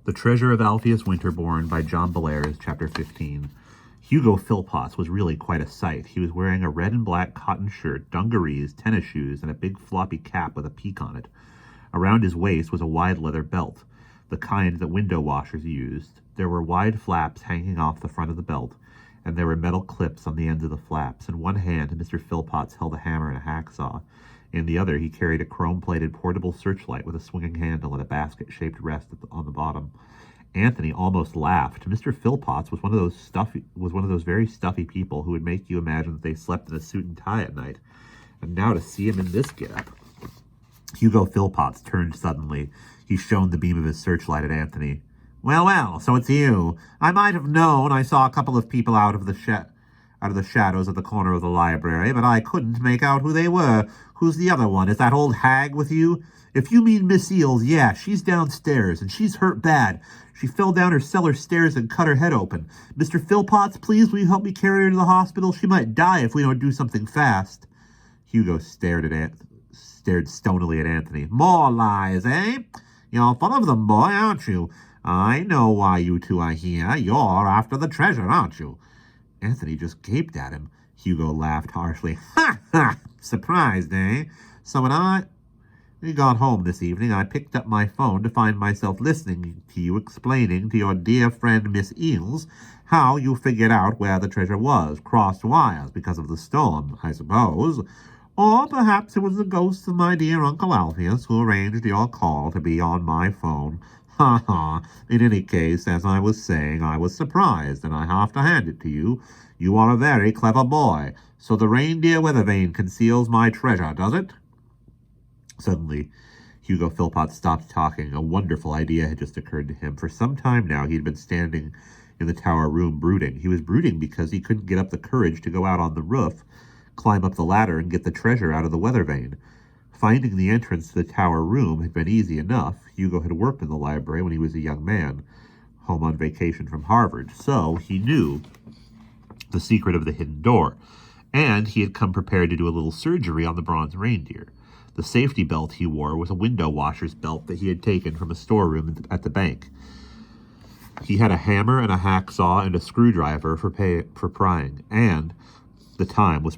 The Treasure of Alpheus Winterborn by John Bellairs, Chapter 15. Hugo Philpotts was really quite a sight. He was wearing a red and black cotton shirt, dungarees, tennis shoes, and a big floppy cap with a peak on it. Around his waist was a wide leather belt, the kind that window washers used. There were wide flaps hanging off the front of the belt, and there were metal clips on the ends of the flaps. In one hand, Mr. Philpotts held a hammer and a hacksaw. In the other, he carried a chrome-plated portable searchlight with a swinging handle and a basket-shaped rest on the bottom. Anthony almost laughed. Mr. Philpotts was one of those very stuffy people who would make you imagine that they slept in a suit and tie at night. And now to see him in this getup. Hugo Philpotts turned suddenly. He shone the beam of his searchlight at Anthony. Well, so it's you. I might have known. I saw a couple of people out of the shadows at the corner of the library, but I couldn't make out who they were. Who's the other one? Is that old hag with you? If you mean Miss Eels, yeah, she's downstairs, and she's hurt bad. She fell down her cellar stairs and cut her head open. Mr. Philpotts, please, will you help me carry her to the hospital? She might die if we don't do something fast. Hugo stared stonily at Anthony. More lies, eh? You're full of them, boy, aren't you? I know why you two are here. You're after the treasure, aren't you? Anthony just gaped at him. Hugo laughed harshly. Ha, ha! Surprised, eh? So when we got home this evening, I picked up my phone to find myself listening to you explaining to your dear friend Miss Eels how you figured out where the treasure was. Crossed wires because of the storm, I suppose. Or perhaps it was the ghost of my dear Uncle Alpheus who arranged your call to be on my phone. Ha ha! In any case, as I was saying, I was surprised, and I have to hand it to you. You are a very clever boy. So the reindeer weather vane conceals my treasure, does it? Suddenly, Hugo Philpotts stopped talking. A wonderful idea had just occurred to him. For some time now, he had been standing in the tower room brooding. He was brooding because he couldn't get up the courage to go out on the roof, climb up the ladder, and get the treasure out of the weather vane. Finding the entrance to the tower room had been easy enough. Hugo had worked in the library when he was a young man, home on vacation from Harvard, so he knew the secret of the hidden door, and he had come prepared to do a little surgery on the bronze reindeer. The safety belt he wore was a window washer's belt that he had taken from a storeroom at the bank. He had a hammer and a hacksaw and a screwdriver for prying, and the time was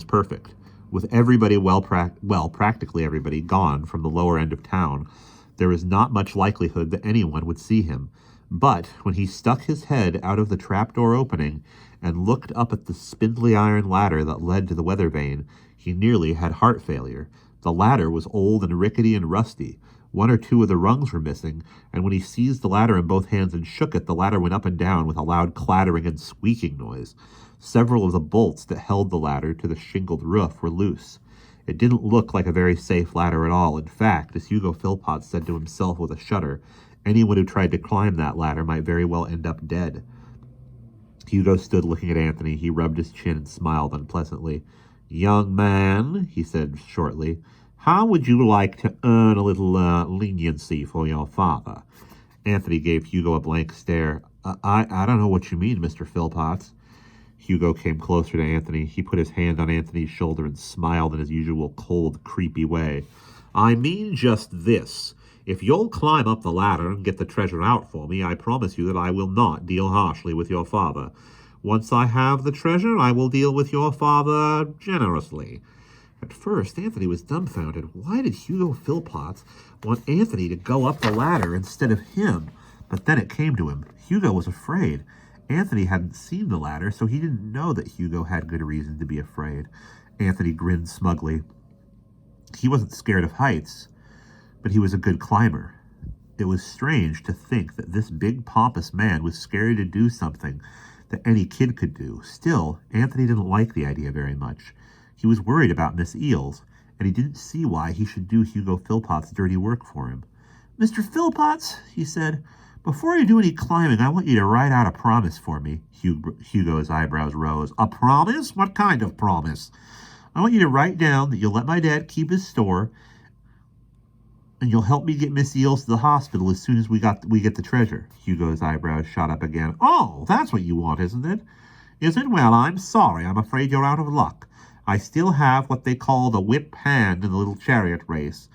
perfect. With everybody practically everybody gone from the lower end of town, there was not much likelihood that anyone would see him. But when he stuck his head out of the trapdoor opening and looked up at the spindly iron ladder that led to the weather vane, he nearly had heart failure. The ladder was old and rickety and rusty. One or two of the rungs were missing, and when he seized the ladder in both hands and shook it, the ladder went up and down with a loud clattering and squeaking noise. Several of the bolts that held the ladder to the shingled roof were loose. It didn't look like a very safe ladder at all. In fact, as Hugo Philpotts said to himself with a shudder, anyone who tried to climb that ladder might very well end up dead. Hugo stood looking at Anthony. He rubbed his chin and smiled unpleasantly. Young man, he said shortly, how would you like to earn a little leniency for your father? Anthony gave Hugo a blank stare. I don't know what you mean, Mr. Philpotts. Hugo came closer to Anthony. He put his hand on Anthony's shoulder and smiled in his usual cold, creepy way. I mean just this. If you'll climb up the ladder and get the treasure out for me, I promise you that I will not deal harshly with your father. Once I have the treasure, I will deal with your father generously. At first, Anthony was dumbfounded. Why did Hugo Philpotts want Anthony to go up the ladder instead of him? But then it came to him. Hugo was afraid. Anthony hadn't seen the ladder, so he didn't know that Hugo had good reason to be afraid. Anthony grinned smugly. He wasn't scared of heights, but he was a good climber. It was strange to think that this big, pompous man was scared to do something that any kid could do. Still, Anthony didn't like the idea very much. He was worried about Miss Eels, and he didn't see why he should do Hugo Philpotts' dirty work for him. Mr. Philpotts, he said, before you do any climbing, I want you to write out a promise for me. Hugo's eyebrows rose. A promise? What kind of promise? I want you to write down that you'll let my dad keep his store, and you'll help me get Miss Eels to the hospital as soon as we get the treasure. Hugo's eyebrows shot up again. Oh, that's what you want, isn't it? Is it? Well, I'm sorry. I'm afraid you're out of luck. I still have what they call the whip hand in the little chariot race,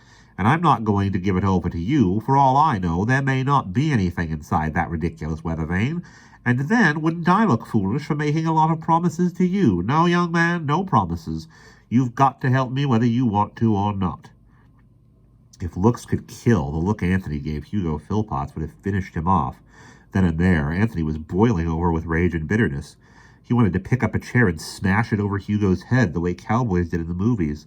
and I'm not going to give it over to you. For all I know, there may not be anything inside that ridiculous weather vane. And then, wouldn't I look foolish for making a lot of promises to you? No, young man, no promises. You've got to help me whether you want to or not. If looks could kill, the look Anthony gave Hugo Philpotts would have finished him off. Then and there, Anthony was boiling over with rage and bitterness. He wanted to pick up a chair and smash it over Hugo's head the way cowboys did in the movies.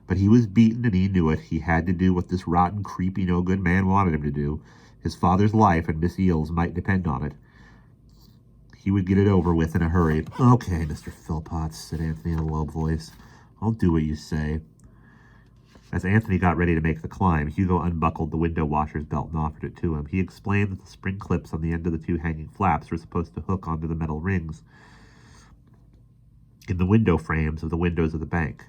But he was beaten and he knew it. He had to do what this rotten, creepy, no-good man wanted him to do. His father's life and Miss Eel's might depend on it. He would get it over with in a hurry. Okay, Mr. Philpotts, said Anthony in a low voice. I'll do what you say. As Anthony got ready to make the climb, Hugo unbuckled the window washer's belt and offered it to him. He explained that the spring clips on the end of the two hanging flaps were supposed to hook onto the metal rings in the window frames of the windows of the bank.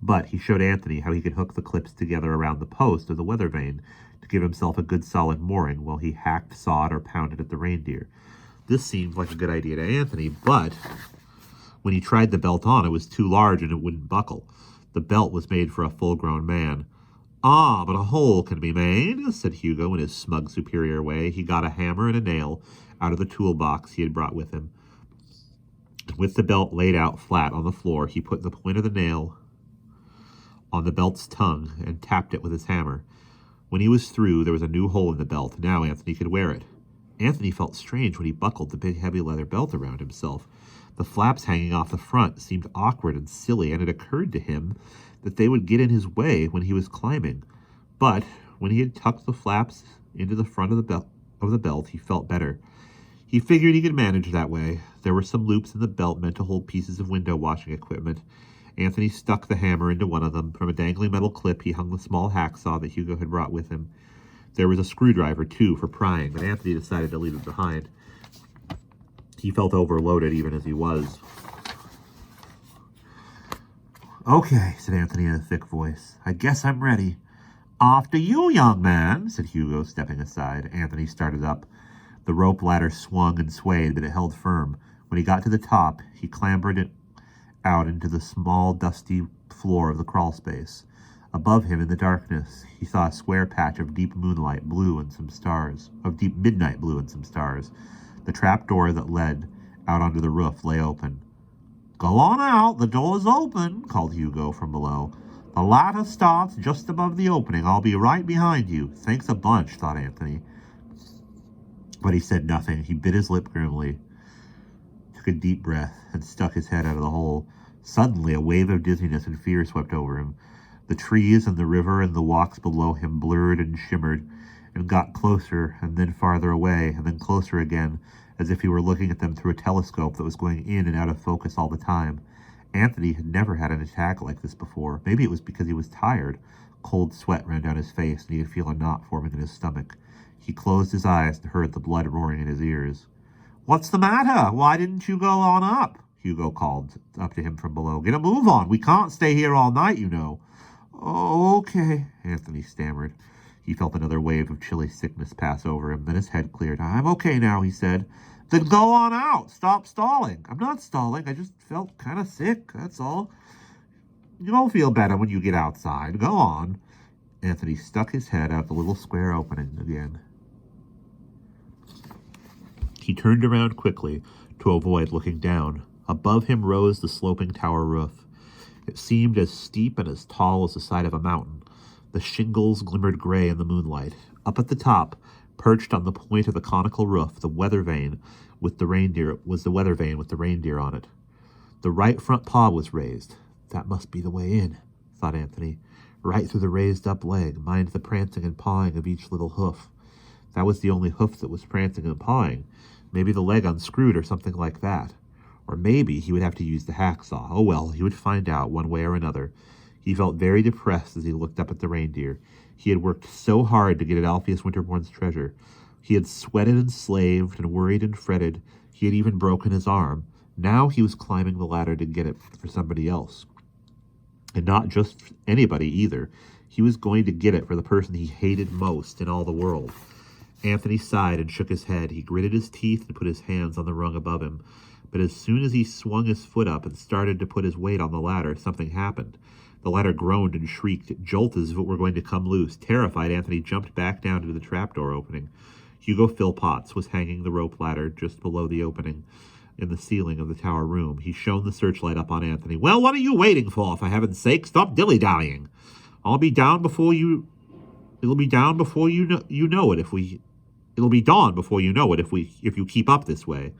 But he showed Anthony how he could hook the clips together around the post of the weather vane to give himself a good solid mooring while he hacked, sawed, or pounded at the reindeer. This seemed like a good idea to Anthony, but when he tried the belt on, it was too large and it wouldn't buckle. The belt was made for a full-grown man. Ah, but a hole can be made, said Hugo in his smug, superior way. He got a hammer and a nail out of the toolbox he had brought with him. With the belt laid out flat on the floor, he put the point of the nail on the belt's tongue and tapped it with his hammer. When he was through, there was a new hole in the belt. Now Anthony could wear it. Anthony felt strange when he buckled the big, heavy leather belt around himself. The flaps hanging off the front seemed awkward and silly, and it occurred to him that they would get in his way when he was climbing. But when he had tucked the flaps into the front of the belt, he felt better. He figured he could manage that way. There were some loops in the belt meant to hold pieces of window washing equipment. Anthony stuck the hammer into one of them. From a dangling metal clip, he hung the small hacksaw that Hugo had brought with him. There was a screwdriver, too, for prying, but Anthony decided to leave it behind. He felt overloaded even as he was. Okay, said Anthony in a thick voice. I guess I'm ready. After you, young man, said Hugo, stepping aside. Anthony started up. The rope ladder swung and swayed, but it held firm. When he got to the top, he clambered it out into the small, dusty floor of the crawl space. Above him, in the darkness, he saw a square patch of deep moonlight blue and some stars, of deep midnight blue and some stars. The trap door that led out onto the roof lay open. Go on out, the door's open, called Hugo from below. The ladder starts just above the opening. I'll be right behind you. Thanks a bunch, thought Anthony. But he said nothing. He bit his lip grimly, took a deep breath, and stuck his head out of the hole. Suddenly, a wave of dizziness and fear swept over him. The trees and the river and the walks below him blurred and shimmered and got closer and then farther away and then closer again, as if he were looking at them through a telescope that was going in and out of focus all the time. Anthony had never had an attack like this before. Maybe it was because he was tired. Cold sweat ran down his face, and he could feel a knot forming in his stomach. He closed his eyes and heard the blood roaring in his ears. What's the matter? Why didn't you go on up? Hugo called up to him from below. Get a move on. We can't stay here all night, you know. Oh, okay, Anthony stammered. He felt another wave of chilly sickness pass over him. Then his head cleared. I'm okay now, he said. Then go on out. Stop stalling. I'm not stalling. I just felt kind of sick, that's all. You'll feel better when you get outside. Go on. Anthony stuck his head out the little square opening again. He turned around quickly to avoid looking down. Above him rose the sloping tower roof. It seemed as steep and as tall as the side of a mountain. The shingles glimmered gray in the moonlight. Up at the top, perched on the point of the conical roof, the weather vane with the reindeer on it. The right front paw was raised. That must be the way in, thought Anthony. Right through the raised-up leg, mind the prancing and pawing of each little hoof. That was the only hoof that was prancing and pawing. Maybe the leg unscrewed or something like that. Or maybe he would have to use the hacksaw. Oh well, he would find out one way or another. He felt very depressed as he looked up at the reindeer. He had worked so hard to get at Alpheus Winterborn's treasure. He had sweated and slaved and worried and fretted. He had even broken his arm. Now he was climbing the ladder to get it for somebody else. And not just anybody either. He was going to get it for the person he hated most in all the world. Anthony sighed and shook his head. He gritted his teeth and put his hands on the rung above him. But as soon as he swung his foot up and started to put his weight on the ladder, something happened. The ladder groaned and shrieked. It jolted as if it were going to come loose. Terrified, Anthony jumped back down into the trapdoor opening. Hugo Philpotts was hanging the rope ladder just below the opening in the ceiling of the tower room. He shone the searchlight up on Anthony. "Well, what are you waiting for foreheaven's sake? Stop dilly-dallying. I'll be down before you... It'll be down before you know it if we... It'll be dawn before you know it if you keep up this way."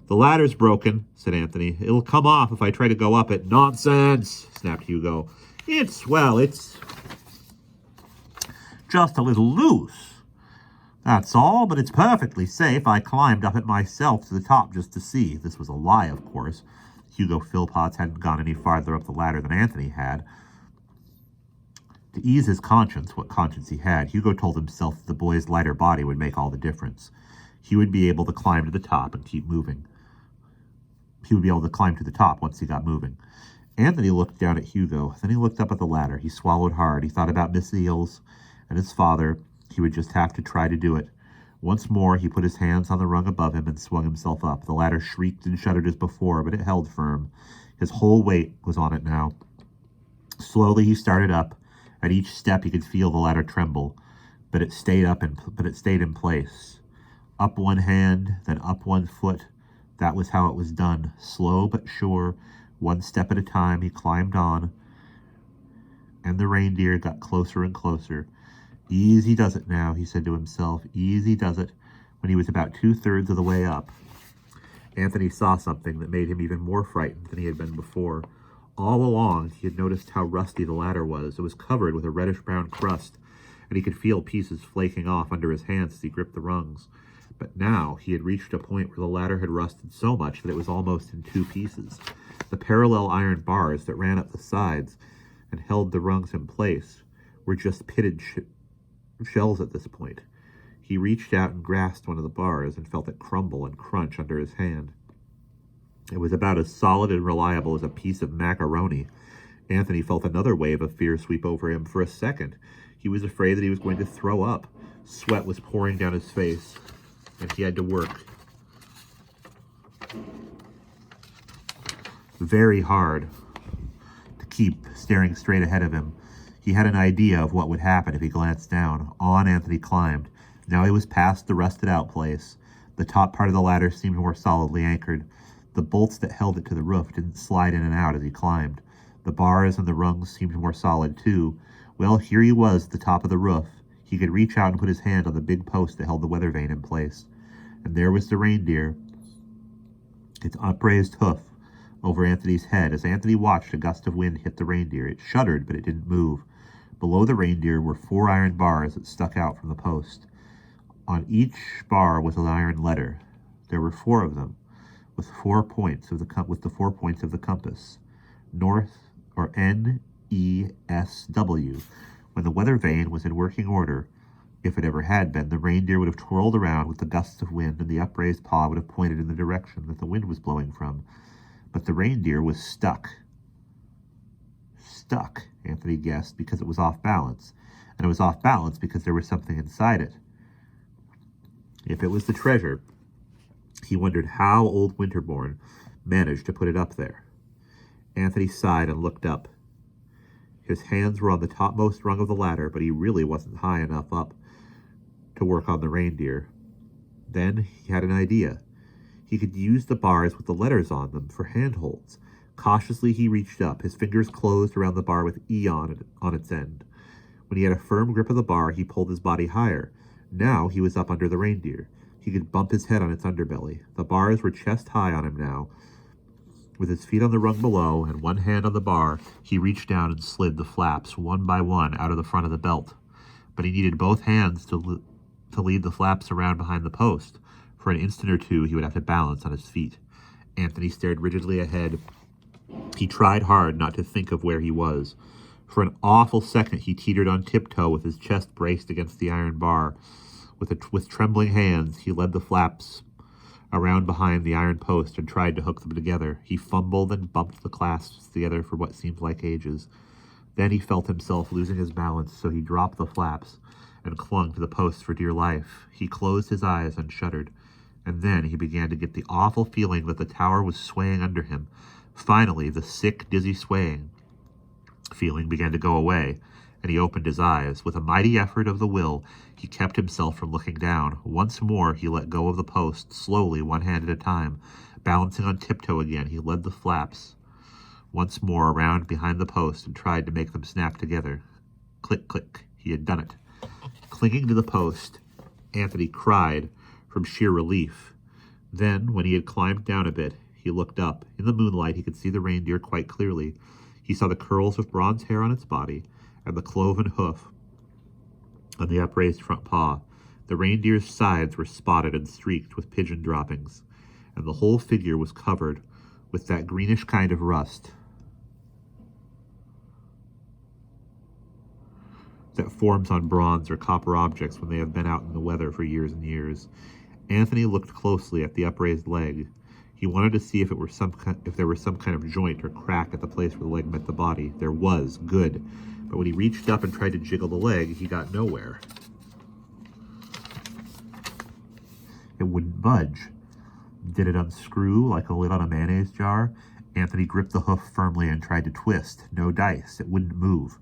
"The ladder's broken," said Anthony. "It'll come off if I try to go up it." "Nonsense," snapped Hugo. It's just a little loose. That's all, but it's perfectly safe. I climbed up it myself to the top just to see." This was a lie, of course. Hugo Philpotts hadn't gone any farther up the ladder than Anthony had. To ease his conscience, what conscience he had, Hugo told himself that the boy's lighter body would make all the difference. He would be able to climb to the top and keep moving. He would be able to climb to the top once he got moving. Anthony looked down at Hugo. Then he looked up at the ladder. He swallowed hard. He thought about Miss Eels and his father. He would just have to try to do it. Once more, he put his hands on the rung above him and swung himself up. The ladder shrieked and shuddered as before, but it held firm. His whole weight was on it now. Slowly, he started up. At each step, he could feel the ladder tremble, but it stayed in place. Up one hand, then up one foot. That was how it was done. Slow but sure, one step at a time, he climbed on, and the reindeer got closer and closer. "Easy does it now," he said to himself. "Easy does it." When he was about 2/3 of the way up, Anthony saw something that made him even more frightened than he had been before. All along, he had noticed how rusty the ladder was. It was covered with a reddish-brown crust, and he could feel pieces flaking off under his hands as he gripped the rungs. But now he had reached a point where the ladder had rusted so much that it was almost in two pieces. The parallel iron bars that ran up the sides and held the rungs in place were just pitted shells at this point. He reached out and grasped one of the bars and felt it crumble and crunch under his hand. It was about as solid and reliable as a piece of macaroni. Anthony felt another wave of fear sweep over him. For a second, he was afraid that he was going to throw up. Sweat was pouring down his face, and he had to work very hard to keep staring straight ahead of him. He had an idea of what would happen if he glanced down. On Anthony climbed. Now he was past the rusted-out place. The top part of the ladder seemed more solidly anchored. The bolts that held it to the roof didn't slide in and out as he climbed. The bars and the rungs seemed more solid, too. Well, here he was at the top of the roof. He could reach out and put his hand on the big post that held the weather vane in place. And there was the reindeer, its upraised hoof over Anthony's head. As Anthony watched, a gust of wind hit the reindeer. It shuddered, but it didn't move. Below the reindeer were 4 iron bars that stuck out from the post. On each bar was an iron letter. There were 4 of them, with the 4 points of the compass. North, or N-E-S-W. When the weather vane was in working order, if it ever had been, the reindeer would have twirled around with the gusts of wind, and the upraised paw would have pointed in the direction that the wind was blowing from. But the reindeer was stuck. Stuck, Anthony guessed, because it was off balance. And it was off balance because there was something inside it. If it was the treasure, he wondered how old Winterborn managed to put it up there. Anthony sighed and looked up. His hands were on the topmost rung of the ladder, but he really wasn't high enough up to work on the reindeer. Then he had an idea. He could use the bars with the letters on them for handholds. Cautiously he reached up. His fingers closed around the bar with E on its end. When he had a firm grip of the bar, he pulled his body higher. Now he was up under the reindeer. He could bump his head on its underbelly. The bars were chest high on him now. With his feet on the rung below and one hand on the bar, he reached down and slid the flaps one by one out of the front of the belt. But he needed both hands to lead the flaps around behind the post. For an instant or two, he would have to balance on his feet. Anthony stared rigidly ahead. He tried hard not to think of where he was. For an awful second, he teetered on tiptoe with his chest braced against the iron bar. With trembling hands, he led the flaps around behind the iron post and tried to hook them together. He fumbled and bumped the clasps together for what seemed like ages. Then he felt himself losing his balance, so he dropped the flaps and clung to the post for dear life. He closed his eyes and shuddered, and then he began to get the awful feeling that the tower was swaying under him. Finally, the sick, dizzy swaying feeling began to go away, and he opened his eyes. With a mighty effort of the will, he kept himself from looking down. Once more he let go of the post, slowly, one hand at a time. Balancing on tiptoe again, he led the flaps once more around behind the post and tried to make them snap together. Click, click. He had done it. Clinging to the post, Anthony cried from sheer relief. Then, when he had climbed down a bit, he looked up. In the moonlight, he could see the reindeer quite clearly. He saw the curls of bronze hair on its body and the cloven hoof on the upraised front paw. The reindeer's sides were spotted and streaked with pigeon droppings, and the whole figure was covered with that greenish kind of rust that forms on bronze or copper objects when they have been out in the weather for years and years. Anthony looked closely at the upraised leg. He wanted to see if there were some kind of joint or crack at the place where the leg met the body. There was. Good. But when he reached up and tried to jiggle the leg, he got nowhere. It wouldn't budge. Did it unscrew like a lid on a mayonnaise jar? Anthony gripped the hoof firmly and tried to twist. No dice. It wouldn't move.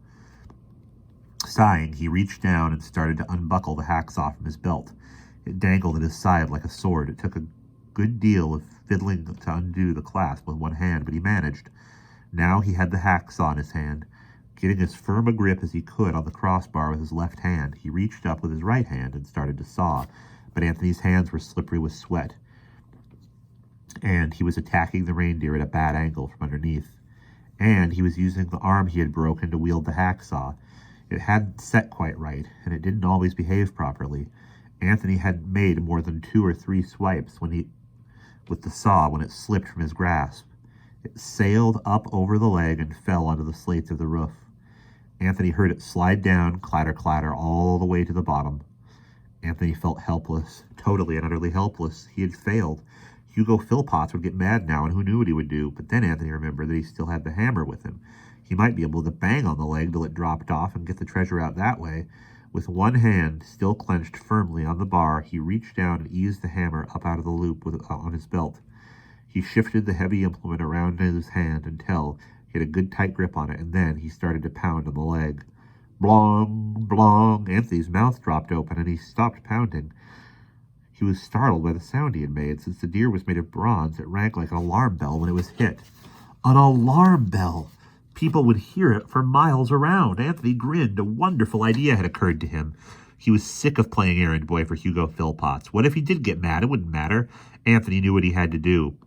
Sighing, he reached down and started to unbuckle the hacksaw from his belt. It dangled at his side like a sword. It took a good deal of fiddling to undo the clasp with one hand, but he managed. Now he had the hacksaw in his hand. Getting as firm a grip as he could on the crossbar with his left hand, he reached up with his right hand and started to saw. But Anthony's hands were slippery with sweat, and he was attacking the reindeer at a bad angle from underneath. And he was using the arm he had broken to wield the hacksaw. It hadn't set quite right, and it didn't always behave properly. Anthony had made more than 2 or 3 swipes with the saw when it slipped from his grasp. It sailed up over the leg and fell onto the slates of the roof. Anthony heard it slide down, clatter, clatter, all the way to the bottom. Anthony felt helpless, totally and utterly helpless. He had failed. Hugo Philpotts would get mad now, and who knew what he would do. But then Anthony remembered that he still had the hammer with him. He might be able to bang on the leg till it dropped off and get the treasure out that way. With one hand still clenched firmly on the bar, he reached down and eased the hammer up out of the loop on his belt. He shifted the heavy implement around in his hand until he had a good tight grip on it, and then he started to pound on the leg. Blong, blong. Anthony's mouth dropped open, and he stopped pounding. He was startled by the sound he had made. Since the deer was made of bronze, it rang like an alarm bell when it was hit. An alarm bell! People would hear it for miles around. Anthony grinned. A wonderful idea had occurred to him. He was sick of playing errand boy for Hugo Philpotts. What if he did get mad? It wouldn't matter. Anthony knew what he had to do.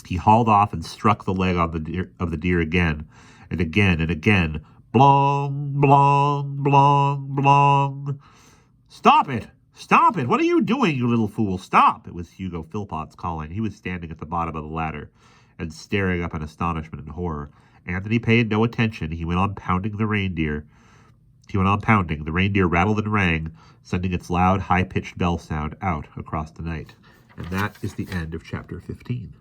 He hauled off and struck the leg of the deer again, and again, and again. Blong, blong, blong, blong. Stop it! Stop it! What are you doing, you little fool? Stop! It was Hugo Philpotts calling. He was standing at the bottom of the ladder and staring up in astonishment and horror. Anthony paid no attention. He went on pounding the reindeer. The reindeer rattled and rang, sending its loud, high-pitched bell sound out across the night. And that is the end of chapter 15.